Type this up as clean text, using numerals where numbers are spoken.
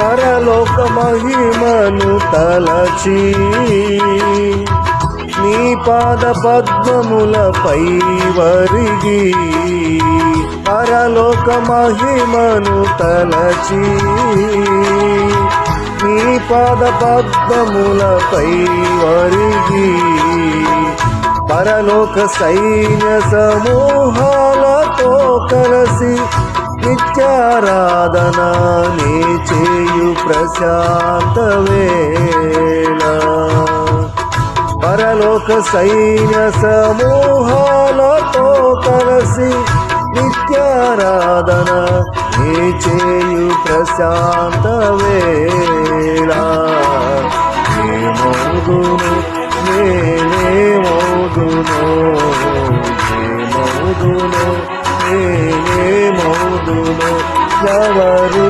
పరలోక మహిమను తలచి నీ పాద పద్మములపై వరిగి పరలోక మహిమను తలచి నీ పాద పద్మములపై వరిగి పరలోక సైన్య సమూహాలతో కలిసి నిత్యారాధన నీ చేయు ప్రశాంత వేళ పరలోక సైన్య సమూహాలతో కలిసి నిత్యారాధన నీ చేయు ప్రశాంత వేళ ఏమౌదును నేనేమౌదును ఏమౌదును నేనేమౌదును ఎవరు